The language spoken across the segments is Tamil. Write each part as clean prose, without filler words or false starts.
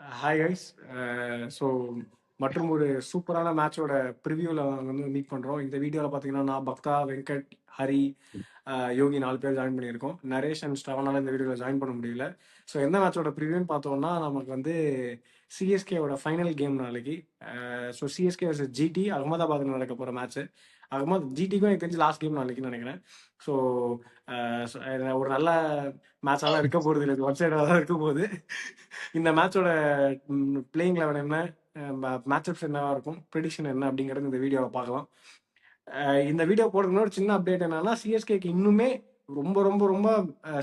Hi guys. ஸோ மற்றும் ஒரு சூப்பரான மேட்சோட ப்ரிவியூவில் வந்து மீட் பண்ணுறோம். இந்த வீடியோவில் பார்த்தீங்கன்னா நான் பக்தா, வெங்கட், ஹரி, யோகி 4 பேர் ஜாயின் பண்ணியிருக்கோம். நரேஷ் அண்ட் ஸ்டவனால் இந்த வீடியோவில் ஜாயின் பண்ண முடியல. ஸோ எந்த மேட்சோட ப்ரிவியூன்னு பார்த்தோம்னா நமக்கு வந்து சிஎஸ்கேவோட ஃபைனல் கேம் நாளைக்கு. ஸோ சிஎஸ்கே வர்சஸ் ஜிடி அகமதாபாத்தில் நடக்க போகிற மேட்ச்சு. ஜிடிக்கும் எனக்கு தெரிஞ்சு லாஸ்ட் கேம் நாளைக்குன்னு நினைக்கிறேன். ஸோ ஒரு நல்ல மேட்சாக இருக்க போகிறது இல்லை, ஒன் சைடாக தான் இருக்க போகுது. இந்த மேட்சோட பிளேயிங் லெவன் என்ன, மேட்சப்ஸ் என்னவா இருக்கும், ப்ரெடிக்ஷன் என்ன அப்படிங்கிறது இந்த வீடியோவை பார்க்கலாம். இந்த வீடியோ போடுறதுக்கு ஒரு சின்ன அப்டேட் என்னன்னா, சிஎஸ்கேக்கு இன்னுமே ரொம்ப ரொம்ப ரொம்ப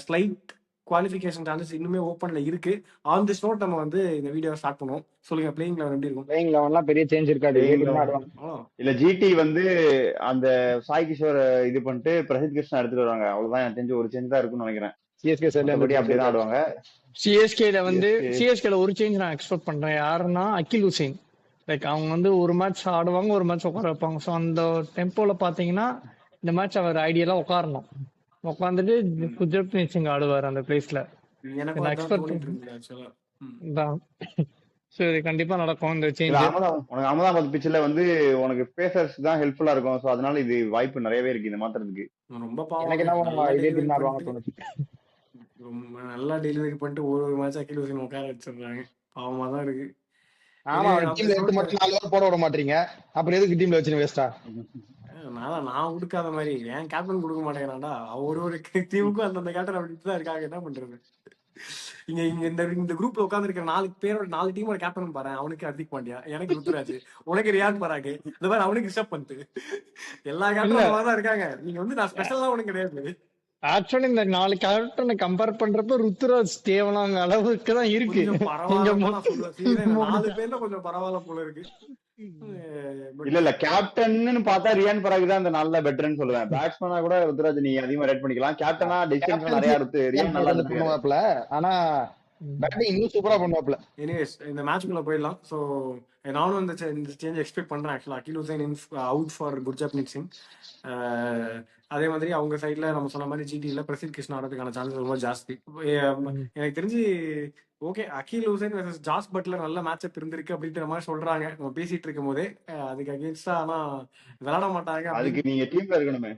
ஸ்லைட் குவாலிஃபிகேஷன் சான்சஸ் இன்னுமே ஓப்பன்ல இருக்கு. ஆன் திஸ் நோட் நம்ம வந்து இந்த வீடியோ ஸ்டார்ட் பண்ணுவோம். சொல்லுங்க, பிளேயிங் லெவன் எப்படி இருக்கும்? பிளேயிங் லெவன்லாம் பெரிய சேஞ்ச் இருக்காது. இல்ல ஜிடி வந்து அந்த சாய் கிஷோர் இது பண்ணிட்டு பிரசித் கிருஷ்ணா எடுத்துட்டு வருவாங்க. அவ்வளவுதான் எனக்கு தெரிஞ்ச ஒரு சேஞ்ச் தான் இருக்கும்னு நினைக்கிறேன். சிஎஸ்கே சைடுல அப்படிதான் ஆடுவாங்க. சிஎஸ்கேல ஒரு சேஞ்ச் நான் எக்ஸ்பெக்ட் பண்றேன். யாருன்னா அகில் ஹுசைன். லைக் அவங்க வந்து ஒரு மேட்ச் ஆடுவாங்க, ஒரு மேட்ச் உட்கார வைப்பாங்க. ஸோ அந்த டெம்போல பாத்தீங்கன்னா இந்த மேட்ச் அவர் ஐடியலா உட்காரணும். உட்காந்துட்டு குஜராத் சிங் ஆடுவார் அந்த பிளேஸ்ல. சோ இது கண்டிப்பா நடக்கும் இந்த சேஞ்ச். உனக்கு அகமதாபாத் பிச்சில் வந்து உனக்கு பேசர்ஸ் தான் ஹெல்ப்ஃபுல்லா இருக்கும். ஸோ அதனால இது வாய்ப்பு நிறையவே இருக்கு இந்த மாத்திரத்துக்கு. ரொம்ப நல்லா டெலிவரி பண்ணிட்டு ஒரு மேட்ச் அகில் ஹுசைன் உட்கார வச்சிருக்காங்க. பாவமா தான் இருக்கு. ஆமா, டீம்ல எடுத்து மட்டும் 4 ஓவர் போட விட மாட்டீங்க. அப்புறம் எதுக்கு டீம்ல வச்சு வேஸ்டா? நான் கொடுக்காத மாதிரி ஏன் கேப்டன் கொடுக்க மாட்டேங்கிறான்டா. ஒரு டீமுக்கும் அந்தந்த கேப்டன் அப்படிட்டு தான் இருக்காங்க. என்ன பண்றது? இங்க இங்க இந்த குரூப்ல உட்கார்ந்து இருக்கிற 4 டீமோட கேப்டன் பாரு. அவனுக்கு ஹர்திக் பாண்டியா, எனக்கு ருத்துராஜ், உனக்கு ரியாத் பராக், இந்த மாதிரி அவனுக்கு ரிஷப் பந்த், எல்லா கேப்டனும் தான் இருக்காங்க. நீங்க வந்து நான் ஸ்பெஷலா ஒண்ணும் கிடையாது. ஆக்சுவலி இந்த 4 கேரக்டரை கம்பேர் பண்றப்ப ருத்துராஜ் தேவலாங்க அளவுக்கு தான் இருக்கு. 4 பேர்ல கொஞ்சம் பரவாயில்ல போல இருக்கு. இல்ல கேப்டன் பார்த்தா ரியான் பராக் தான் அந்த நல்ல பெட்டர்னு சொல்லுவேன். பேட்ஸ்மேனா கூட ருத்துராஜ் நீங்க அதிகமா ரேட் பண்ணிக்கலாம். கேப்டனா டிசிஷன் நிறைய எடுத்து ரியான் நல்லா பண்ணுவாப்ல. ஆனா பேட்டிங் இன்னும் சூப்பரா பண்ணுவாப்ல. எனிவேஸ் இந்த மேட்ச்க்குள்ள போயிடலாம். ஸோ நானும் இந்த சேஞ்ச் எக்ஸ்பெக்ட் பண்றேன். ஆக்சுவலா அகில் ஹுசைன் அவுட் ஃபார் குர்ஜப்னீத் சிங். அதே மாதிரி அவங்க சைட்ல நம்ம சொன்ன மாதிரி ஜிடில பிரசித் கிருஷ்ணா ஆடுறதுக்கான சான்சஸ் ரொம்ப ஜாஸ்தி. எனக்கு தெரிஞ்சு ஓகே, அகில் ஹுசைன் வெர்சஸ் ஜாஸ் பட்லர் நல்ல மேட்சப் இருந்திருக்கு அப்படின்ற மாதிரி சொல்றாங்க நம்ம பேசிட்டு இருக்கும் போதே. அதுக்கு அகேன்ஸ்டா ஆனா விளையாட மாட்டாங்க. அதுக்கு நீங்க டீம்ல இருக்கணுமே.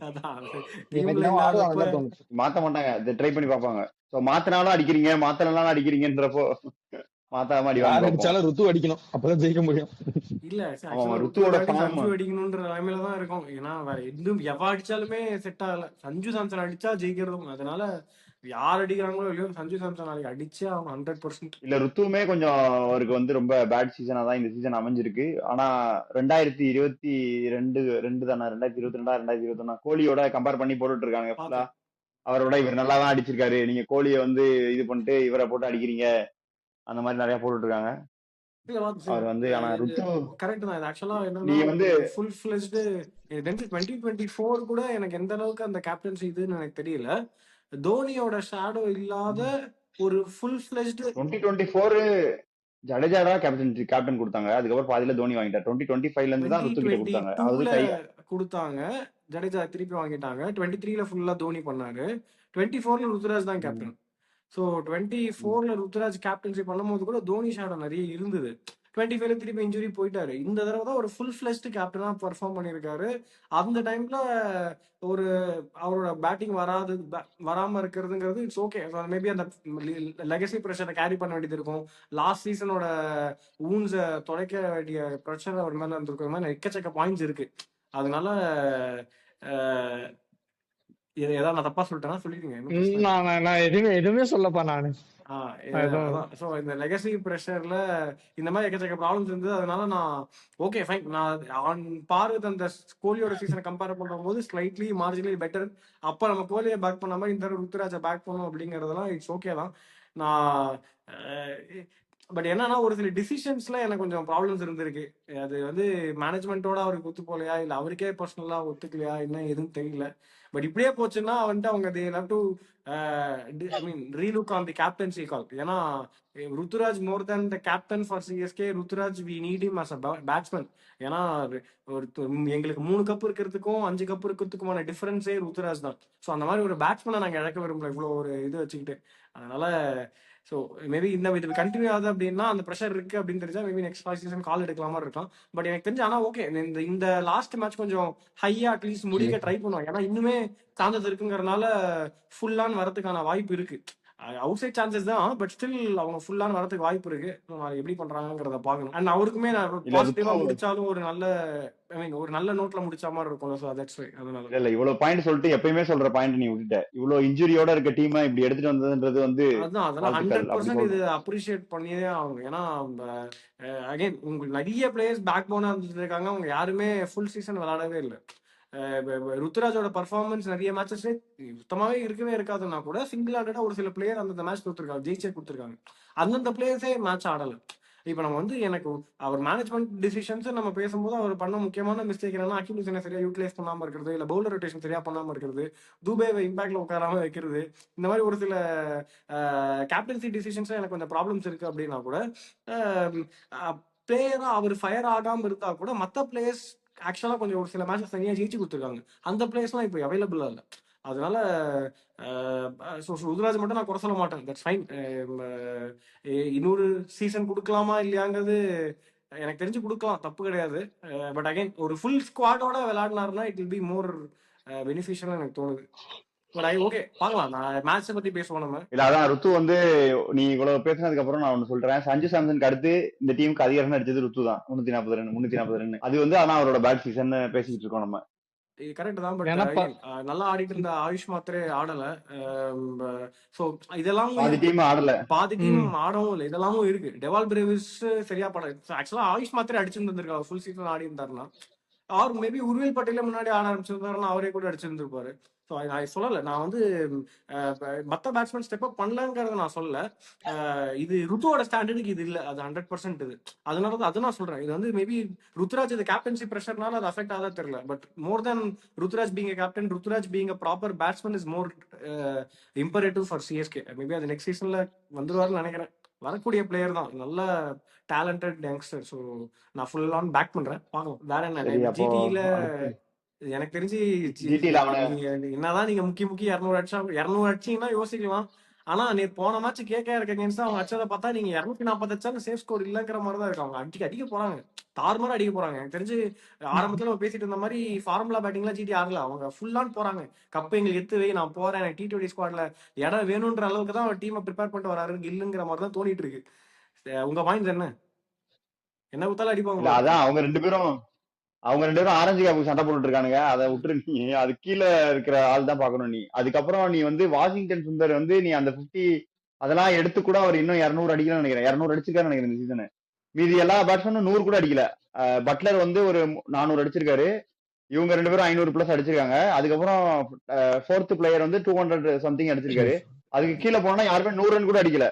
மாத்த மாட்டாங்க, ட்ரை பண்ணி பாப்பாங்க. மாத்தினாலும் அடிக்கிறீங்க, மாத்தனாலும் அடிக்கிறீங்கன்றப்போ மாத்தாம அடிச்சாலும் ருத்து அடிக்கணும், அப்பதான் ஜெயிக்க முடியும். இல்ல சஞ்சு அடிக்கணும்ன்ற நிலைமையில தான் இருக்கும். ஏன்னா வேற எதுவும் எவ அடிச்சாலுமே செட் ஆகல. சஞ்சு சாம்சன் அடிச்சா ஜெயிக்கிறதும். அதனால யார் அடிக்கிறாங்களோ இல்லையோ சஞ்சு சாம்சன் நாளைக்கு அடிச்சு அவங்க 100%. இல்ல ருத்துவுமே கொஞ்சம் அவருக்கு வந்து ரொம்ப பேட் சீசனா தான் இந்த சீசன் அமைஞ்சிருக்கு. ஆனா 2022 தானே, 2022 2021 கோலியோட கம்பேர் பண்ணி போட்டுட்டு இருக்காங்க. அவரோட இவர் நல்லா தான் அடிச்சிருக்காரு, நீங்க கோலியை வந்து இது பண்ணிட்டு இவரை போட்டு அடிக்கிறீங்க, அந்த மாதிரி நிறைய போட்டுட்டு இருக்காங்க. அவர் வந்து ஆனா கரெக்ட் தான். ஆக்சுவலா நீ வந்து ஃபுல் ஃபிளெஜ்டு 2024 கூட எனக்கு எந்த அளவுக்கு அந்த கேப்டன்சி இதுன்னு எனக்கு தெரியல. தோனியோட ஷேடோ இல்லாத ஒரு ஃபுல் ஃபிளெஜ்டு 2024 ஜடேஜா தான் கேப்டன் கொடுத்தாங்க. அதுக்கப்புறம் பாதியில தோனி வாங்கிட்டார். 2025ல இருந்து தான் ருத்து கொடுத்தாங்க. ஜடேஜா திருப்பி வாங்கிட்டாங்க. 23ல ஃபுல்லா தோனி பண்ணாரு. 24ல ருத்துராஜ் தான் கேப்டன். ஸோ 24ல ருத்துராஜ் கேப்டன்சி பண்ணும்போது கூட தோனி ஷேடோ நிறைய இருந்தது. 25ல திருப்பி இன்ஜுரி போயிட்டாரு. இந்த தடவை தான் ஒரு ஃபுல் ஃபிளெஜ்டு கேப்டனா பெர்ஃபார்ம் பண்ணியிருக்காரு. அந்த டைம்ல ஒரு அவரோட பேட்டிங் வராம இருக்கிறதுங்கிறது இட்ஸ் ஓகே. மேபி அந்த லெகசி ப்ரெஷரை கேரி பண்ண வேண்டியது இருக்கும். லாஸ்ட் சீசனோட ஊன்ஸை தொலைக்க வேண்டிய ப்ரெஷர் அவர் மேல இருந்திருக்கிற மாதிரி எக்கச்சக்க பாயிண்ட்ஸ் இருக்கு. அதனால ஏதாவது நான் தப்பா சொல்லிட்டேன்னா சொல்லிருங்க. நான் எதுவுமே சொல்லப்பா நானு. சோ இந்த லெகசி பிரஷர்ல இந்த மாதிரி எக்கச்சக்க ப்ராப்ளம்ஸ் இருந்தது. அதனால நான் ஓகே ஃபைன், நான் ஆன் பார் வித் அந்த கோலியோட சீசனை கம்பேர் பண்ணும்போது ஸ்லைட்லி மார்ஜினலி பெட்டர். அப்ப நம்ம கோலியை பேக் பண்ண மாதிரி இந்த ருத்துராஜை பேக் பண்ணோம் அப்படிங்கறதெல்லாம் இட்ஸ் ஓகே தான். நான் பட் என்னன்னா ஒரு சில டிசிஷன்ஸ்ல எனக்கு கொஞ்சம் ப்ராப்ளம்ஸ் இருந்திருக்கு. அது வந்து மேனேஜ்மெண்ட்டோட அவருக்கு ஒத்து போலையா இல்ல அவருக்கே பர்சனலா ஒத்துக்கலையா என்ன எதுவும் தெரியல. பட் இப்படியே போச்சுன்னா வந்துட்டு அவங்க they have to relook on the captaincy call. ஏன்னா Ruturaj more than the captain for CSK, Ruturaj we need him as a batsman. ஏன்னா எங்களுக்கு 3 கப் இருக்கிறதுக்கும் 5 கப் இருக்கிறதுக்குமான டிஃபரன்ஸே ருத்துராஜ் தான். ஸோ அந்த மாதிரி ஒரு பேட்ஸ்மேனை நாங்கள் இழக்க விரும்பல இவ்வளோ ஒரு இது வச்சுக்கிட்டு. அதனால ஸோ மேபி இது கண்டினியூ ஆகுது அப்படின்னா அந்த ப்ரெஷர் இருக்கு அப்படின்னு தெரிஞ்சா மேபி நெக்ஸ்ட் சீசன் கால் எடுக்கலாமா இருக்கலாம். பட் எனக்கு தெரிஞ்சு ஆனா ஓகே இந்த லாஸ்ட் மேட்ச் கொஞ்சம் ஹையா அட்லீஸ்ட் முடிக்க ட்ரை பண்ணுவாங்க. ஏன்னா இன்னுமே சான்சஸ் இருக்குங்கிறதுனால ஃபுல்லான் வரதுக்கான வாய்ப்பு இருக்கு. அவுட் சைட் சான்சஸ் தான், பட் ஸ்டில் அவங்க ஃபுல்லான வரதுக்கு வாய்ப்பு இருக்கு. எப்படி பண்றாங்கிறத பாக்கணும். அண்ட் அவருக்குமே பாசிட்டிவா முடிச்சாலும் ஒரு நல்ல ஒரு நல்ல நோட்ல முடிச்ச மாதிரி இருக்கும். ஸோ தட்ஸ் வை அதனால இல்ல இவ்வளவு பாயிண்ட் சொல்லிட்டு எப்பயுமே சொல்ற பாயிண்ட் நீ விட்டுட்ட. இவ்வளவு இன்ஜுரியோட இருக்க டீம் இப்படி எடுத்துட்டு வந்ததுன்றது வந்து அதான் அதெல்லாம் 100% இது அப்ரிஷியேட் பண்ணியே ஆகும். ஏன்னா அகைன் உங்களுக்கு நிறைய பிளேயர்ஸ் பேக் போனா இருக்காங்க, அவங்க யாருமே ஃபுல் சீசன் விளையாடவே இல்லை. ருத்துராஜோட பர்ஃபார்மன்ஸ் நிறைய மேட்சஸ் சுத்தமாவே இருக்கவே இருக்காதுன்னா கூட சிங்கிள் ஹேண்டடா ஒரு சில பிளேயர் அந்த மேட்ச் கொடுத்துருக்காங்க, ஜெயிச்சே கொடுத்துருக்காங்க. அந்தந்த பிளேயர்ஸே மேட்ச் ஆடல. இப்ப நம்ம எனக்கு அவர் மேனேஜ்மெண்ட் டிசிஷன்ஸ் நம்ம பேசும்போது அவர் பண்ண முக்கியமான மிஸ்டேக் என்னன்னா அகில் ஹுசைனை சரியா யூட்டிலைஸ் பண்ணாம இருக்கிறது, இல்ல பவுலர் ரொட்டேஷன் சரியா பண்ணாம இருக்கிறது, துபேவை இம்பாக்ட்ல உட்காராம வைக்கிறது, இந்த மாதிரி ஒரு சில கேப்டன்சி டிசிஷன்ஸ் எனக்கு கொஞ்சம் ப்ராப்ளம்ஸ் இருக்கு. அப்படின்னா கூட பிளேயரா அவர் ஃபயர் ஆகாம இருந்தா கூட மற்ற பிளேயர்ஸ் ஆக்சுவலா கொஞ்சம் ஒரு சில மேட்சஸ் தனியாக ஜெயிச்சு கொடுத்துருக்காங்க. அந்த பிளேயர்ஸ்லாம் இப்போ அவைலபிளா இல்லை. அதனால ருத்ராஜ் மட்டும் நான் குறை சொல்ல மாட்டேன். That's fine. இன்னொரு சீசன் கொடுக்கலாமா இல்லையாங்கிறது எனக்கு தெரிஞ்சு கொடுக்கலாம், தப்பு கிடையாது. பட் அகைன் ஒரு ஃபுல் ஸ்குவாடோட விளையாடினாருன்னா it will be more beneficial எனக்கு தோணுது. பட் ஓகே பார்க்கலாம். நான் மேட்சை பத்தி பேசுவோம் நம்ம. இல்ல அதான் ருத்து நீ இவ்வளவு பேசினதுக்கு அப்புறம் நான் ஒண்ணு சொல்றேன். சஞ்சு சாம்சனுக்கு அடுத்து இந்த டீமுக்கு அதிக ரன் அடிச்சது ருத்து தான். 340 ரன் 340 ரன். அது ஆனா அவரோட பேட் சீசன் பேசிட்டு இருக்கோம் நம்ம. இது கரெக்ட் தான். பட் நல்லா ஆடிட்டு இருந்த ஆயுஷ் மாத்திரே ஆடல. சோ இதெல்லாம் பாதி டீம் ஆடவும் இல்லை. இதெல்லாமும் இருக்கு. டெவால் பிரேவிஸ் சரியா படம். ஆக்சுவலா ஆயுஷ் மாத்திரே அடிச்சிருந்திருக்காரு ஃபுல் சீசன் ஆடி இருந்தாருன்னா. அவர் மேபி உருவில் பட்டியல முன்னாடி ஆட ஆரம்பிச்சிருந்தாருன்னா அவரே கூட அடிச்சிருந்திருப்பாரு. ஸோ நான் சொல்லலை, நான் மற்ற பேட்ஸ்மேன் ஸ்டெப் அப் பண்ணலங்கிறத நான் சொல்லல. இது ருத்துவோட ஸ்டாண்டர்டுக்கு இது இல்லை, அது 100% இது. அதனால தான் அது நான் சொல்றேன். இது மேபி ருத்துராஜ் இது கேப்டன்சி ப்ரெஷர்னால அது அஃபெக்ட் ஆகாத தெரியல. But more then Ruturaj being captain, Ruturaj being proper batsman is more imperative for CSK. Maybe அது நெக்ஸ்ட் சீசன்ல வந்துருவாருன்னு நினைக்கிறேன். வரக்கூடிய பிளேயர் தான், நல்ல டேலண்டட் யங்ஸ்டர். ஸோ நான் ஃபுல் ஆன் பேக் பண்றேன். பார்க்கலாம் வேற என்ன. ஜிடியில எனக்கு தெரிஞ்சு என்னதான் நீங்க முக்கி 200 அடிச்சீங்கன்னா யோசிக்கலாம். ஆனா நீ போன மேட்ச் கேகேஆர் அகைன்ஸ்ட் அவங்க அடிச்சதை பார்த்தா நீங்க 240 அடிச்சாலும் சேஃப் ஸ்கோர் இல்லங்கிற மாதிரி தான் இருக்கு. அவங்க அடிக்க போறாங்க, தாறுமாறா அடிக்க போறாங்க. எனக்கு தெரிஞ்சு ஆரம்பத்துல நம்ம பேசிட்டு இருந்த மாதிரி ஃபார்முலா பேட்டிங்லாம் ஜிடி ஆடல, அவங்க ஃபுல் ஆன் போறாங்க. கப் எங்களுக்கு எடுத்து நான் போறேன், எனக்கு T20 ஸ்குவாட்ல இடம் வேணும்ன்ற அளவுக்கு தான் அவர் டீமை ப்ரிப்பேர் பண்ணிட்டு வராரு கில்லுங்கிற மாதிரி தான் தோணிட்டு இருக்கு. உங்க பாயிண்ட்ஸ் என்ன குத்தாலும் அடிப்பாங்க. அதான் அவங்க ரெண்டு பேரும் ஆரஞ்சு கேப்புக்கு சண்டை போட்டு இருக்கானுங்க. அதை விட்டுரு. நீ அது கீழே இருக்கிற ஆள் தான் பாக்கணும். நீ அதுக்கப்புறம் நீ வாஷிங்டன் சுந்தர் நீ அந்த 50 அதெல்லாம் எடுத்து கூட அவர் இன்னும் 200 அடிக்கலாம்னு நினைக்கிறேன். 200 அடிச்சிருக்காரு நினைக்கிறேன் இந்த சீசனு. மீதி எல்லா பேட்ஸ்மேனும் 100 கூட அடிக்கல. பட்லர் ஒரு 400 அடிச்சிருக்காரு. இவங்க 2 பேரும் 500 பிளஸ் அடிச்சிருக்காங்க. அதுக்கப்புறம் 4th பிளேயர் 200 சம்திங் அடிச்சிருக்காரு. அதுக்கு கீழே போனா யாருமே 100 ரன் கூட அடிக்கல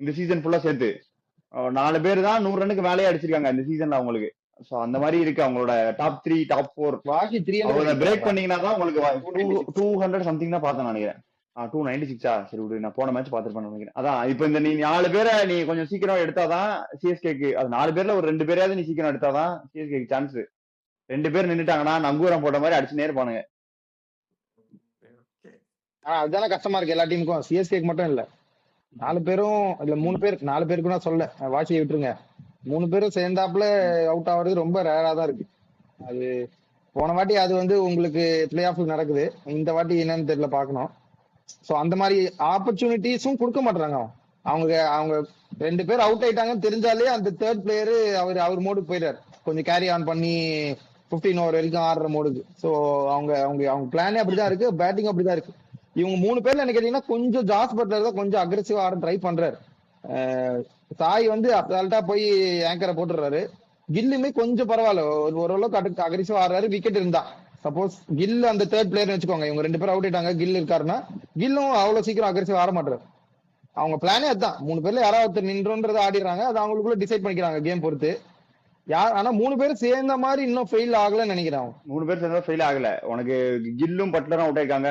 இந்த சீசன் ஃபுல்லா சேர்த்து. 4 பேர் தான் 100 ரன்னுக்கு மேலேயே அடிச்சிருக்காங்க இந்த சீசன்ல அவங்களுக்கு. சோ அந்த மாதிரி இருக்கு அவங்களோட டாப் 3 டாப் 4 வாஷி 300 பிரேக் பண்ணீங்கன்னா தான் உங்களுக்கு 200 சம்திங் தான் பார்த்தேன் நினைக்கிறேன். 296 சரி விடு, நான் போன மேட்ச் பார்த்துருப்பேன் நினைக்கிறேன். அதான் இப்ப இந்த நீ 4 பேரை நீ கொஞ்சம் சீக்கிரம் எடுத்தாதான் சிஎஸ்கேக்கு, அது 4 பேர்ல ஒரு 2 பேரையாவது நீ சீக்கிரம் எடுத்தாதான் சிஎஸ்கேக்கு சான்ஸ். 2 பேர் நின்னுட்டாங்கன்னா நங்கூரம் போட்ட மாதிரி அடிச்சு நேர்பானுங்க. அதுதானே கஷ்டமா இருக்கு எல்லா டீமுக்கும், சிஎஸ்கேக்கு மட்டும் இல்ல. 4 பேரும் இல்ல 3 பேர், 4 பேருக்கு நான் சொல்ல, வாட்சியை விட்டுருங்க. 3 பேரும் சேர்ந்தாப்புல அவுட் ஆகுறது ரொம்ப ரேரா தான் இருக்கு. அது போன வாட்டி அது உங்களுக்கு பிளே ஆஃப் நடக்குது, இந்த வாட்டி என்னன்னு தெரியல, பார்க்கணும். ஸோ அந்த மாதிரி ஆப்பர்ச்சுனிட்டிஸும் கொடுக்க மாட்டாங்க. அவங்க 2 பேர் அவுட் ஆயிட்டாங்கன்னு தெரிஞ்சாலே அந்த 3rd பிளேயரு அவர் மோடுக்கு போயிடாரு, கொஞ்சம் கேரி ஆன் பண்ணி 15 ஓவர் வரைக்கும் ஆடுற மோடுக்கு. ஸோ அவங்க பிளானே அப்படிதான் இருக்கு, பேட்டிங் அப்படிதான் இருக்கு. இவங்க 3 பேர்ல என்ன கேட்டீங்கன்னா கொஞ்சம் ஜாஸ் பட்லர் தான் கொஞ்சம் அக்ரெசிவா ஆட ட்ரை பண்றாரு. சாய் அசால்ட்டா போய் ஆங்கரை போட்டுறாரு. கில்லுமே கொஞ்சம் பரவாயில்ல, ஓரளவுக்கு அக்ரெசிவா ஆடுறாரு விக்கெட் இருந்தா. சப்போஸ் கில் அந்த 3rd பிளேயர் வச்சுக்கோங்க, இவங்க 2 பேரும் அவுட் ஆயிட்டாங்க, கில் இருக்காருன்னா கில்லும் அவ்வளவு சீக்கிரம் அக்ரெசிவா ஆட மாட்டாரு. அவங்க பிளானே அதுதான், 3 பேர்ல யாராவது ஒருத்தர் நின்றோன்றத ஆடிடுறாங்க, அது அவங்களுக்குள்ள டிசைட் பண்ணிக்கிறாங்க கேம் பொறுத்து. ஆனா 3 பேரும் சேர்ந்த மாதிரி இன்னும் ஃபெயில் ஆகலன்னு நினைக்கிறேன். 3 பேர் சேர்ந்தா ஃபெயில் ஆகல. உனக்கு கில்லும் பட்லரும் அவுட் ஆயிருக்காங்க,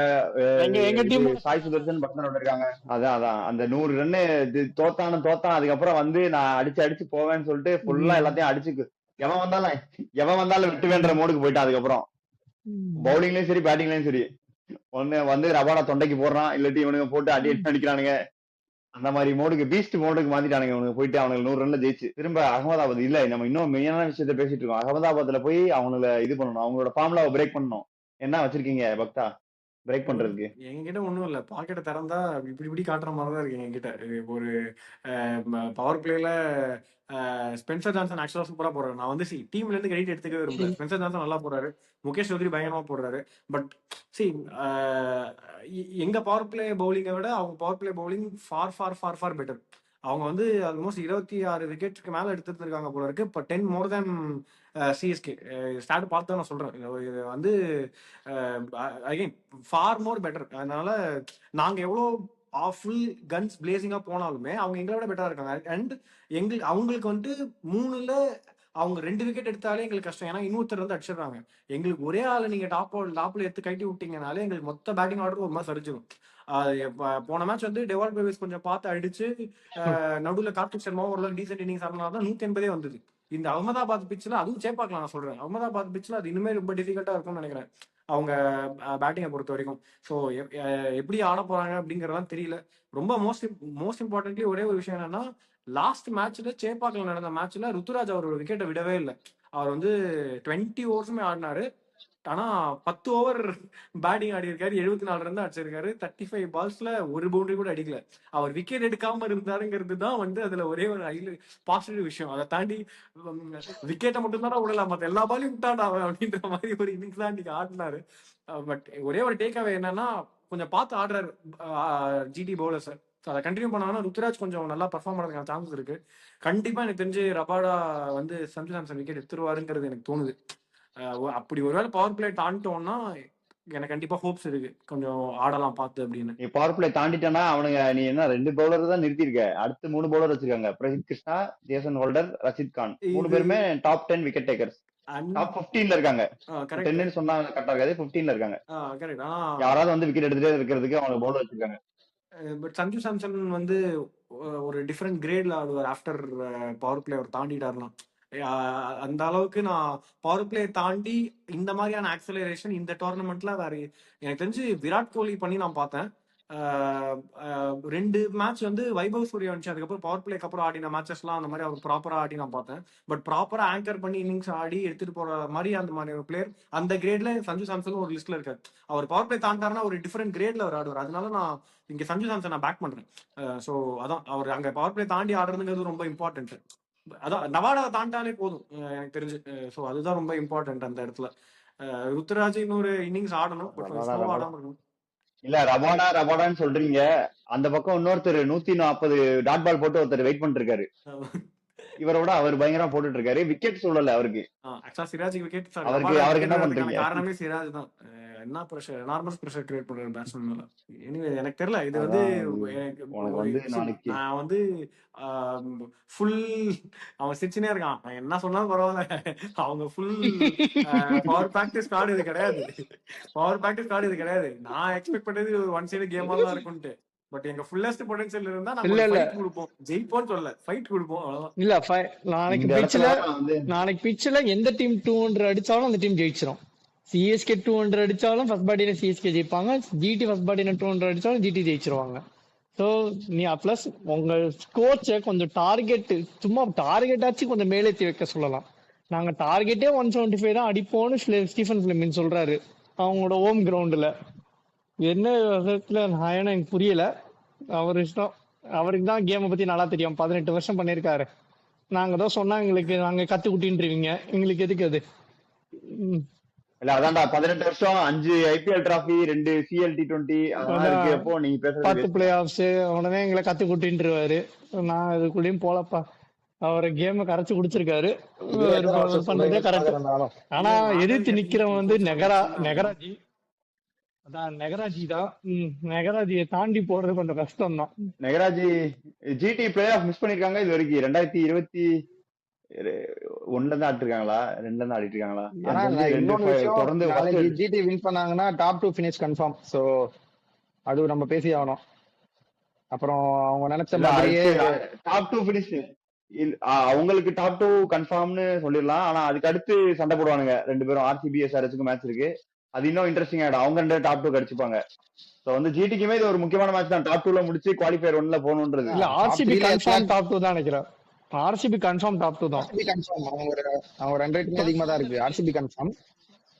சாய் சுதர்சன் பட்லர் அவுட் இருக்காங்க. அதான் அந்த 100 ரன்னு தோத்தான். அதுக்கப்புறம் நான் அடிச்சு போவேன்னு சொல்லிட்டு ஃபுல்லா எல்லாத்தையும் அடிச்சு எவன் வந்தாலும் விட்டுவேன்ற மோடுக்கு போயிட்டான். அதுக்கப்புறம் பவுலிங்லயும் சரி பேட்டிங்லயும் சரி ரபாடா தொண்டைக்கு போடுறான், இல்லாட்டி இவனுங்க போட்டு அடிக்கிறானுங்க. அந்த மாதிரி மோடுக்கு பீஸ்ட் மோடுக்கு மாத்திட்டானுங்க அவனுக்கு. போயிட்டு அவனுக்கு 100 ரன்ல ஜெயிச்சு திரும்ப அகமதாபாத் இல்ல, நம்ம இன்னும் மெயினான விஷயத்த பேசிட்டு இருக்கோம். அகமதாபாத்ல போய் அவங்கள இது பண்ணணும், அவங்களோட ஃபார்முலாவை பிரேக் பண்ணணும். என்ன வச்சிருக்கீங்க பக்தா பிரேக் பண்றதுக்கு? என்கிட்ட ஒன்றும் இல்லை, பாக்கெட்டை திறந்தா இப்படி இப்படி காட்டுற மாதிரி தான் இருக்கு என்கிட்ட. ஒரு பவர் பிளேல ஸ்பென்சர் ஜான்சன் ஆக்சுவலாக சூப்பராக போடுறாரு. நான் வந்து டீம்ல இருந்து கிரெடிட் எடுத்துக்கவே விரும்பல. ஸ்பென்சர் ஜான்சன் நல்லா போடுறாரு, முகேஷ் சௌத்ரி பயங்கரமா போடுறாரு. பட் சி எங்க பவர் பிளே பவுலிங்கை விட அவங்க power play bowling for for for for better. அவங்க வந்து ஆல்மோஸ்ட் 26 விக்கெட்டுக்கு மேல எடுத்துட்டு இருக்காங்க போல இருக்கு. இப்போ 10 மோர் தேன் சிஎஸ்கே. ஸ்டார்ட் பார்த்து தான் நான் சொல்றேன். இது வந்து அகைன் ஃபார் மோர் பெட்டர். அதனால நாங்க எவ்வளோ ஃபுல் கன்ஸ் பிளேசிங்கா போனாலுமே அவங்க எங்களை விட பெட்டரா இருக்காங்க. அண்ட் அவங்களுக்கு வந்து 3ல அவங்க 2 விக்கெட் எடுத்தாலே எங்களுக்கு கஷ்டம். ஏன்னா இன்னொருத்தர் வந்து அடிச்சிடுறாங்க. எங்களுக்கு ஒரே ஆள் நீங்க டாப்ல எடுத்து கட்டி விட்டீங்கனாலே எங்களுக்கு மொத்த பேட்டிங் ஆர்டர் ஒரு மாதிரி சரிச்சிடும். போன மேட்ச் வந்து டெவால் பேவிஸ் கொஞ்சம் பார்த்து அடிச்சு நடுவில் கார்த்திக் சர்மா ஒரு டீசென்ட் இன்னிங்ஸ் ஆடினால தான் 180 வந்தது. இந்த அகமதாபாத் பிச்சில் அதுவும் சேப்பாக்கலாம் நான் சொல்றேன். அகமதாபாத் பிச்சில் அது இனிமேல் ரொம்ப டிஃபிகல்ட்டா இருக்கும்னு நினைக்கிறேன் அவங்க பேட்டிங்கை பொறுத்த வரைக்கும். ஸோ எப்படி ஆட போறாங்க அப்படிங்கறதெல்லாம் தெரியல. ரொம்ப மோஸ்ட் இம்பார்ட்டன்ட்லி ஒரே ஒரு விஷயம் என்னன்னா, லாஸ்ட் மேட்ச்ல சேப்பாக்கில் நடந்த மேட்ச்ல ருத்துராஜ் அவர் ஒரு விக்கெட்டை விடவே இல்லை. அவர் வந்து 20 ஓவர்ஸுமே ஆடினாரு. ஆனா 10 ஓவர் பேட்டிங் ஆடி இருக்காரு, 74 ரன் தான் அடிச்சிருக்காரு. 35 பால்ஸ்ல ஒரு பவுண்டரி கூட அடிக்கல. அவர் விக்கெட் எடுக்காம இருந்தாருங்கிறது தான் வந்து அதுல ஒரே ஒரு பாசிட்டிவ் விஷயம். அதை தாண்டி விக்கெட்டை மட்டும் தானே விடலாம், மற்ற எல்லா பாலையும் விட்டாடா அப்படின்ற மாதிரி ஒரு இன்னிங்ஸ் தான் இன்னைக்கு ஆடினாரு. பட் ஒரே ஒரு டேக் அவே என்னன்னா, கொஞ்சம் பார்த்து ஆடுறாரு ஜிடி பவுலர்ஸ். அதை கண்டினியூ பண்ணாங்கன்னா ருத்துராஜ் கொஞ்சம் நல்லா பர்ஃபார்ம் பண்ணுறதுக்கான சான்சஸ் இருக்கு. கண்டிப்பா எனக்கு தெரிஞ்சு ரபாடா வந்து சஞ்சு சாம்சன் விக்கெட் எடுத்துருவாருங்கிறது எனக்கு தோணுது. அப்படி ஒருவேளை பவர் பிளே தாண்டிட்டோம்னா எனக்கு கண்டிப்பா ஹோப்ஸ் இருக்கு, கொஞ்சம் ஆடலாம் பார்த்து அப்படின்னு. நீ பவர் பிளே தாண்டிட்டனா அவனுங்க நீ என்ன 2 பவுலர் தான் நிறுத்திருக்க, அடுத்து 3 பவுலர் வச்சிருக்காங்க. Prasidh Krishna, Jason Holder, Rashid Khan. 3 பேருமே டாப் 10 விக்கெட் டேக்கர்ஸ். டாப் 15ல இருக்காங்க. 10ன்னு சொன்னா கரெக்டா இருக்காது, 15ல இருக்காங்க. கரெக்ட். யாராவது வந்து விக்கெட் எடுத்துட்டே இருக்கிறதுக்கு அவனுக்கு பவுலர் வச்சிருக்காங்க. பட் சஞ்சு சாம்சன் வந்து ஒரு டிஃப்ரெண்ட் கிரேட்ல ஆடுவார். ஆஃப்டர் பவர் பிளே அவர் தாண்டிட்டாருலாம். அந்த அளவுக்கு நான் பவர் பிளே தாண்டி இந்த மாதிரியான ஆக்சலரேஷன் இந்த டோர்னமெண்ட்ல வேற எனக்கு தெரிஞ்சு விராட் கோலி பண்ணி நான் பார்த்தேன். 2 மேட்ச் வந்து வைபவ் சூரியவன்ஷி அதுக்கப்புறம் பவர் பிளேக்கு அப்புறம் ஆடின மேட்சஸ்லாம் அந்த மாதிரி அவர் ப்ராப்பரா ஆடி நான் பார்த்தேன். பட் ப்ராப்பரா ஆங்கர் பண்ணி இன்னிங்ஸ் ஆடி எடுத்துட்டு போற மாதிரி அந்த மாதிரி ஒரு பிளேயர் அந்த கிரேட்ல சஞ்சு சாம்சன் ஒரு லிஸ்ட்ல இருக்காரு. அவர் பவர் பிளே தாண்டாருன்னா ஒரு டிஃபரெண்ட் கிரேட்ல அவர் ஆடுவார். அதனால நான் இங்க சஞ்சு சாம்சன் நான் பேக் பண்றேன். ஸோ அதான் அவர் அங்க பவர் பிளே தாண்டி ஆடுறதுங்கிறது ரொம்ப இம்பார்ட்டன்ட். அதான் நவாடா தாண்டாலே போதும் எனக்கு தெரிஞ்சு. ஸோ அதுதான் ரொம்ப இம்பார்ட்டன்ட் அந்த இடத்துல. ருத்துராஜ் இன்னொரு இன்னிங்ஸ் ஆடணும், பட் ஸ்லோவா ஆடாம இருக்கணும். இல்ல ரபாடான்னு சொல்றீங்க, அந்த பக்கம் இன்னொருத்தர் 140 டாட் பால் போட்டு ஒருத்தர் வெயிட் பண்ணிட்டு இருக்காரு. இவரோட அவர் பயங்கரமா போட்டுட்டு இருக்காரு. விக்கெட் சொல்லல அவருக்கு. சிராஜ் விக்கெட் அவருக்கு என்ன பண்றீங்க? காரணமே சிராஜ் தான். என்ன பிரஷர், நார்மல் பிரஷர் கிரியேட் பண்றாரு பேட்ஸ்மேன் மேல. எனிவே எனக்கு தெரியல, இது வந்து நான் வந்து ஃபுல் அவன் சிரிச்சுனே இருக்கான். நான் என்ன சொன்னாலும் பரவாயில்ல, அவங்க ஃபுல் பவர் பிராக்டிஸ் கார்டு இது கிடையாது. பவர் பிராக்டிஸ் கார்டு இது கிடையாது. நான் எக்ஸ்பெக்ட் பண்ணது ஒரு ஒன் சைடு கேமா தான் இருக்கும்ட்டு. பட் எங்க ஃபுல்லஸ்ட் பொட்டன்ஷியல் இருந்தா நம்ம ஃபைட் கொடுப்போம், ஜெயிப்போம்னு சொல்லல, ஃபைட் கொடுப்போம் அவ்வளவுதான். இல்ல நாளைக்கு பிட்ச்ல எந்த டீம் 200 அடிச்சாலும் அந்த டீம் ஜெயிச்சிரும். சிஎஸ்கே 200 அடிச்சாலும் ஃபர்ஸ்ட் பாடியில சிஎஸ்கே ஜெயிப்பாங்க, ஜிடி ஃபர்ஸ்ட் பாடியில 200 அடிச்சாலும் ஜிடி ஜெயிச்சிருவாங்க. ஸோ நீ பிளஸ் உங்க கோச்சை கொஞ்சம் டார்கெட், சும்மா டார்கெட் ஆச்சு கொஞ்சம் மேலேத்தி வைக்க சொல்லலாம். நாங்க டார்கெட்டே 175 தான் அடிப்போம்னு ஸ்டீஃபன் ஃபிளெமிங் சொல்றாரு அவங்களோட ஹோம் கிரவுண்ட்ல. என்ன விதத்துல எனக்கு புரியல. அவர் இஷ்டம், அவருக்கு தான் கேமை பத்தி நல்லா தெரியும். 18 வருஷம் பண்ணிருக்காரு. நாங்க தான் சொன்னா எங்களுக்கு நாங்க கத்து குட்டின்றீங்க, எங்களுக்கு எதுக்கு அது? இல்ல அதான்டா 18 வருஷம் 5 ஐபிஎல் டிராஃபி 2 சிஎல் T20 அதெல்லாம் இருக்கு. அப்போ நீங்க பேசுறது 10 பிளே ஆஃப்ஸ் உடனே எங்களை கத்து குட்டின்றுவாரு. நான் இதுக்குள்ளயும் போலப்பா. அவரை கேம கரைச்சு குடிச்சிருக்காரு, பண்றதே கரெக்ட். ஆனா எதிர்த்து நிக்கிறவன் வந்து நெகராஜி. அதான் நெகராஜி தான். நெகராஜியை தாண்டி போறது கொஞ்சம் கஷ்டம் தான். நெகராஜி ஜிடி பிளே ஆஃப் மிஸ் பண்ணிருக்காங்க இது வரைக்கும். 2021ல தான் ஆடிருக்காங்களா, 2ல தான் ஆடிட்டு இருக்காங்களா? தொடர்ந்து ஜிடி வின் பண்ணாங்கன்னா டாப் 2 ஃபினிஷ் கன்ஃபார்ம். சோ அது நம்ம பேசி ஆகணும். அப்புறம் அவங்க நினைச்ச மாதிரியே டாப் 2 ஃபினிஷ் அவங்களுக்கு டாப் 2 கன்ஃபார்ம்னு சொல்லிடலாம். ஆனா அதுக்கு அடுத்து சண்டை போடுவானுங்க 2 பேரும். ஆர்சிபி எஸ்ஆர்எஸ்க்கு மேட்ச் இருக்கு. அது இன்னும் இன்ட்ரெஸ்டிங் ஆயிடும். அவங்க 2 டாப் 2 அடிச்சுப்பாங்க. சோ வந்து ஜிடிக்குமே இது ஒரு முக்கியமான மேட்ச் தான். டாப் 2ல முடிச்சு குவாலிஃபயர் 1ல போகணுன்றது. இல்ல டாப் ஆர்சிபி 3ல கன்ஃபார்ம் டாப் 2 தான் நினைக்கிறேன். ஆர்சிபி கன்ஃபார்ம் டாப் 2 தான். RCB confirm. அவங்க ரன் ரேட்டுமே அதிகமா தான் இருக்கு. RCB confirm.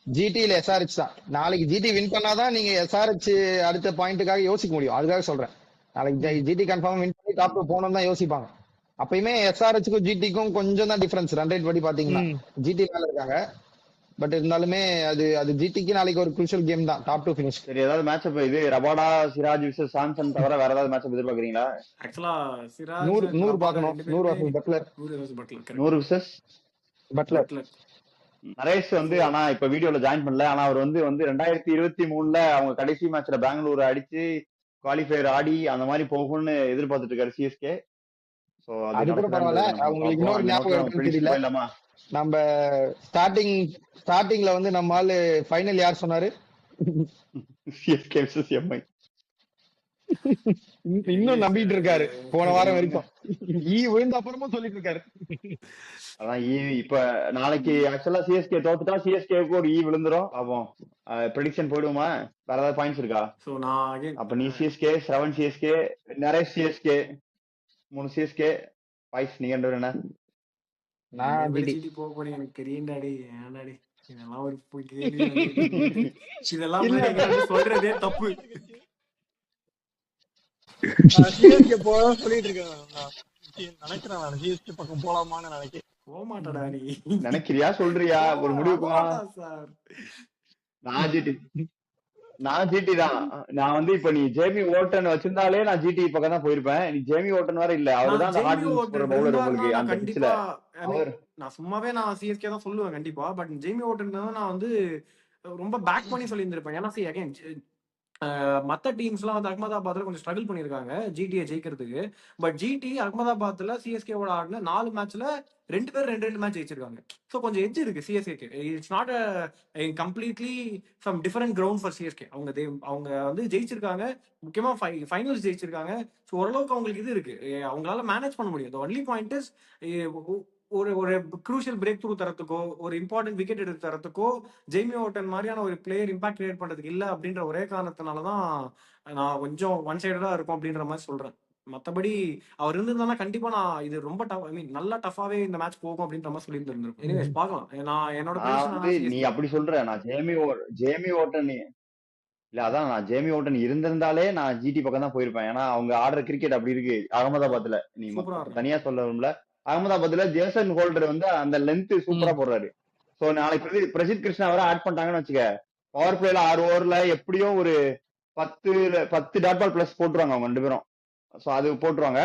ஜிடில எஸ்ஆர்ஹெச் தான். நாளைக்கு ஜிடி வின் பண்ணாதான் நீங்க எஸ்ஆர்ஹெச் அடுத்த பாயிண்ட்டுக்காக யோசிக்க முடியும். அதுக்காக சொல்றேன். நாளைக்கு ஜிடி கன்ஃபார்ம் வின் பண்ணி டாப் 2 போகணும்னு தான் யோசிப்பாங்க. அப்பயுமே எஸ்ஆர்ஹெச்சுக்கும் ஜிடிக்கும் கொஞ்சம் தான் டிஃபரன்ஸ் ரன் ரேட் படி பாத்தீங்கன்னா. ஜிடி மேல இருக்காங்க. பட் இருந்தாலுமே அது ஜிடிக்கு நாளைக்கு ஒரு குரூஷியல் கேம் தான். Top 2 finish. சரி, ஏதாவது மேட்ச் அப் இது ரபாடா சிராஜ் விசஸ் சாம்சன் தவிர வேற ஏதாவது மேட்ச் எதிர்பார்க்கறீங்களா? ஆக்சுவலா சிராஜ் 100 ரபாடா பார்க்கணும். 2 100 பேருமே வர்சஸ் பட்லர். 100 versus பட்லர். 100 விசஸ் பட்லர். பட்லர். நரேஷ் வந்து ஸோ ஆனா இப்ப வீடியோல ஜாயின் பண்ணல. ஆனா அவர் வந்து 2023ல அவங்க கடைசி மேட்ச்ல பெங்களூர் அடிச்சு குவாலிஃபயர் ஆடி அந்த மாதிரி போகும்னு எதிர்பார்த்துட்டு இருக்காரு சிஎஸ்கே. சோ அது அது கூட பரவாயில்ல. நடக்குதான்றது நம்ம உங்களுக்கு பார்ப்போம். இன்னொரு அந்த ஞாபகம் நோக்கில நம்ம இருக்குன்னு prediction தெரியல. போயிடலாமா? நம்ம ஸ்டார்டிங்ல வந்து நம்ம ஆளு ஃபைனல் யார் சொன்னாரு? சிஎஸ்கே விசஸ் எம்ஐ. இன்னும் நம்பிட்டு இருக்காரு போன வாரம் வரைக்கும். விழுந்த அப்புறமும் சொல்லிட்டு இருக்காரு. அதான் இப்ப நாளைக்கு ஆக்சுவலா சிஎஸ்கே தோத்துட்டா சிஎஸ்கேக்கு ஒரு விழுந்துரும். பாப்போம். ப்ரெடிக்ஷன் போயிடுவோமா? வேற ஏதாவது பாயிண்ட்ஸ் இருக்கா? ஸோ நான் அகைன் அப்ப நீ CSK, Shravan CSK, Naresh CSK, 3 CSK. Boys நீங்க 2 என்ன? நான் ஜிடி. ஜிடி போக போறேன் எனக்கு தெரியும்டாடி. ஏன்டாடி இதெல்லாம் ஒரு கேள்வி? இதெல்லாம் இல்ல போய் நீங்க சொல்றதே தப்பு. சிஎஸ்கே போறதா சொல்லிட்டு இருக்கேன். நினைக்கிறேன் நான் சிஎஸ்கே பக்கம் போலாமான்னு நினைக்கிறேன். போக மாட்டடா நீ. நினைக்கிறியா சொல்றியா? ஒரு முடிவுக்கு வா. சார் நான் ஜிடி தான். நான் வந்து இப்ப நீ ஜேமி ஓட்டன் வச்சிருந்தாலே நான் ஜிடி பக்கம் தான் போயிருப்பேன். நீ ஜேமி ஓட்டன் வேற இல்ல. அவர்தான் அந்த ஹார்ட் வின்ஸ் போற பவுலர் உங்களுக்கு அந்த பிட்ச்ல. அவர் நான் சும்மாவே நான் சிஎஸ்கே தான் சொல்லுவேன் கண்டிப்பா. பட் ஜேமி ஓட்டன் தான் நான் வந்து ரொம்ப பேக் பண்ணி சொல்லியிருந்திருப்பேன். ஏன்னா சி அகைன் மற்ற டீம்ஸ்லாம் வந்து அகமதாபாத்ல கொஞ்சம் ஸ்ட்ரகிள் பண்ணியிருக்காங்க ஜிடியை ஜெயிக்கிறதுக்கு. பட் ஜிடி அகமதாபாத்ல சிஎஸ்கேவோட ஆடின 4 மேட்ச்ல 2 பேர் 2 மேட்ச் ஜெயிச்சிருக்காங்க. ஸோ கொஞ்சம் எட்ஜ் இருக்கு சிஎஸ்கேக்கு. It's not completely some different ground for CSK. அவங்க வந்து ஜெயிச்சிருக்காங்க. முக்கியமா ஃபைனல்ஸ் ஜெயிச்சிருக்காங்க. ஸோ ஓரளவுக்கு அவங்களுக்கு இது இருக்கு. அவங்களால மேனேஜ் பண்ண முடியும். ஒன்லி பாயிண்ட் இஸ் ஒரு ஒரு குரூஷியல் பிரேக் த்ரூ தரத்துக்கோ ஒரு இம்பார்ட்டன்ட் விக்கெட் எடுத்து தரத்துக்கோ ஜெய்மி ஓட்டன் மாதிரியான ஒரு பிளேயர் இம்பாக்ட் கிரியேட் பண்றதுக்கு இல்ல அப்படின்ற ஒரே காரணத்தினாலதான் நான் கொஞ்சம் ஒன் சைடடா இருக்கும் அப்படின்ற மாதிரி சொல்றேன். மத்தபடி அவர் இருந்திருந்தானா கண்டிப்பா நான் இது ரொம்ப டஃப், ஐ மீன் நல்லா டஃபாவே இந்த மேட்ச் போகும் அப்படின்ற மாதிரி சொல்லிட்டு இருந்திருப்பேன். எனிவேஸ் பார்க்கலாம். நான் என்னோட நீ அப்படி சொல்ற. நான் ஜேமி ஓட்டன் இல்ல அதான் நான் ஜேமி ஓட்டன் இருந்திருந்தாலே நான் ஜிடி பக்கம் தான் போயிருப்பேன். ஏன்னா அவங்க ஆடுற கிரிக்கெட் அப்படி இருக்கு அகமதாபாத்ல. நீ தனியா சொல்லணும்ல. அகமதாபாத்ல ஜேசன் ஹோல்டர் வந்து அந்த லென்த் சூப்பரா போடுறாரு. சோ நாளைக்கு பிரசித் கிருஷ்ணா வர ஆட் பண்ணிட்டாங்கன்னு வச்சுக்க, பவர் பிளேல 6 ஓவர்ல எப்படியும் ஒரு 10 டாட் பால் பிளஸ் போட்டுருவாங்க அவங்க 2 பேரும். சோ அது போட்டுருவாங்க.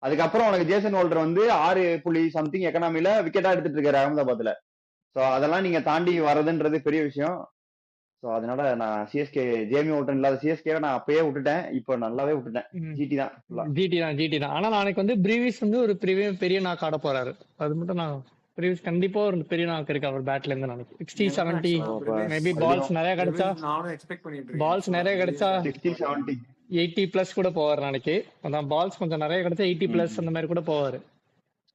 அதுக்கப்புறம் உனக்கு ஜேசன் ஹோல்டர் வந்து 6 எக்கனாமில விக்கெட்டா எடுத்துட்டு இருக்காரு அகமதாபாத்ல. சோ அதெல்லாம் நீங்க தாண்டி வர்றதுன்றது பெரிய விஷயம். சோ அதனால நான் சிஎஸ்கே ஜேமி ஓட்டன் இல்லாத சிஎஸ்கே நான் அப்பயே விட்டுட்டேன். இப்போ நல்லாவே விட்டுட்டேன். ஜிடி தான். ஆனா நாளைக்கு வந்து பிரீவிஸ் வந்து ஒரு பெரிய நாக் ஆட போறாரு. அது மட்டும் நான் பிரீவிஸ் கண்டிப்பா ஒரு பெரிய நாக் இருக்கு அவர் பேட்ல இருந்து. நாளைக்கு 60-70 மேபி பால்ஸ் நிறைய கிடைச்சா, நானும் எக்ஸ்பெக்ட் பண்ணிட்டு இருக்கேன். பால்ஸ் நிறைய கிடைச்சா 60-70 80 பிளஸ் கூட போவார் நாளைக்கு. அதான் பால்ஸ் கொஞ்சம் நிறைய கிடைச்சா 80 பிளஸ் அந்த மாதிரி கூட போவாரு.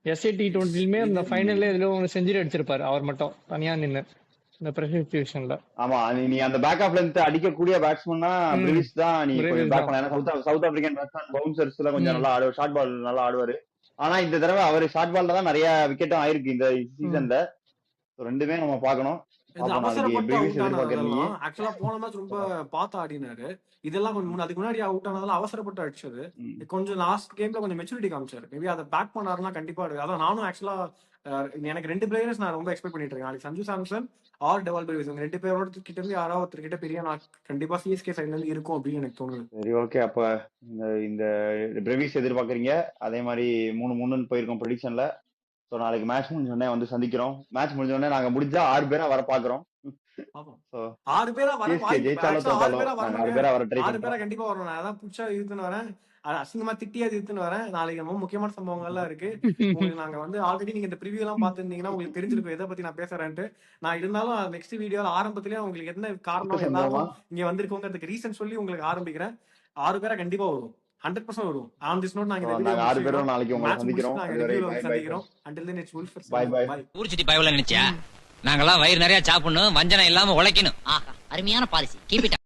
எஸ்ஏ T20லுமே அந்த ஃபைனல்ல இதுல ஒரு செஞ்சுரி அடிச்சிருப்பாரு அவர் மட்டும் தனியா நின்னு இந்த பிரஷர் சிச்சுவேஷன்ல. ஆமா, நீ அந்த பேக் ஆஃப் லென்த் அடிக்கக்கூடிய பேட்ஸ்மேன்னா பிரீவிஸ் தான் நீ பேக் பண்ணலாம். ஏன்னா சவுத் ஆப்பிரிக்கன் பேட்ஸ்மேன் பவுன்சர்ஸ்ல கொஞ்சம் நல்லா ஆடுவார், ஷார்ட் பால் நல்லா ஆடுவாரு. ஆனா இந்த தடவை அவர் ஷார்ட் பால்ல தான் நிறைய விக்கெட்டும் ஆயிருக்கு இந்த சீசன்ல. ரெண்டுமே நம்ம பாக்கணும். ஆக்சுவலா போன மேட்ச் ரொம்ப பார்த்து ஆடினாரு. இதெல்லாம் கொஞ்சம் அதுக்கு முன்னாடி அவுட் ஆனதெல்லாம் அவசரப்பட்டு அடிச்சது. கொஞ்சம் லாஸ்ட் கேம்ல கொஞ்சம் மெச்சூரிட்டி காமிச்சாரு. மேபி அதை பேக் பண்ணாருன்னா கண்டிப்பா அதான் நானும் ஆக்சுவலா எனக்கு 2 பிளேயர்ஸ் நான் ரொம்ப எக்ஸ்பெக்ட் பண்ணிட்டு இருக்கேன். Sanju Samson or Dewald Brevis 2 பேரோட கிட்ட இருந்து யாராவது ஒருத்தர் கிட்ட பெரிய நான் கண்டிப்பா சிஎஸ்கே சைட்ல இருந்து இருக்கும் அப்படின்னு எனக்கு தோணுது. சரி, ஓகே. அப்ப இந்த பிரீவிஸ் எதிர்பார்க்கறீங்க. அதே மாதிரி 3-3 போயிருக்கோம் ப்ரெடிக்ஷன்ல. சோ நாளைக்கு மேட்ச் முடிஞ்சோடனே வந்து சந்திக்கிறோம். மேட்ச் முடிஞ்சோடனே நாங்க முடிஞ்சா 6 பேரா வர பாக்குறோம். 6 பேரா வர கண்டிப்பா வரணும். நான் அதான் புடிச்சா இழுத்துன்னு வரேன், அசிங்கமா திட்டியாது இழுத்துன்னு வரேன். நாளைக்கு ரொம்ப முக்கியமான சம்பவங்கள்லாம் இருக்கு. உங்களுக்கு நாங்க வந்து ஆல்ரெடி நீங்க இந்த ப்ரிவியூ எல்லாம் பாத்துருந்தீங்கன்னா உங்களுக்கு தெரிஞ்சிருக்கும் எதை பத்தி நான் பேசுறேன்ட்டு. நான் இருந்தாலும் நெக்ஸ்ட் வீடியோல ஆரம்பத்திலேயே உங்களுக்கு என்ன காரணம் எல்லாரும் இங்க வந்திருக்கோங்கிறதுக்கு ரீசன் சொல்லி உங்களுக்கு ஆரம்பிக்கிறேன். 6 பேரா கண்டிப்பா வரும், 100% வரும். ஆன் திஸ் நோட் நாங்க 6 பேரும் நாளைக்கு உங்களை சந்திக்கிறோம். Until then it's Wolf. Bye bye. ஊர் சுத்தி பயவல நினைச்சியா? நாங்கெல்லாம் வயிறு நிறைய சாப்பிடணும், வஞ்சனம் இல்லாம உழைக்கணும். ஆஹா, அருமையான பாலிசி. Keep it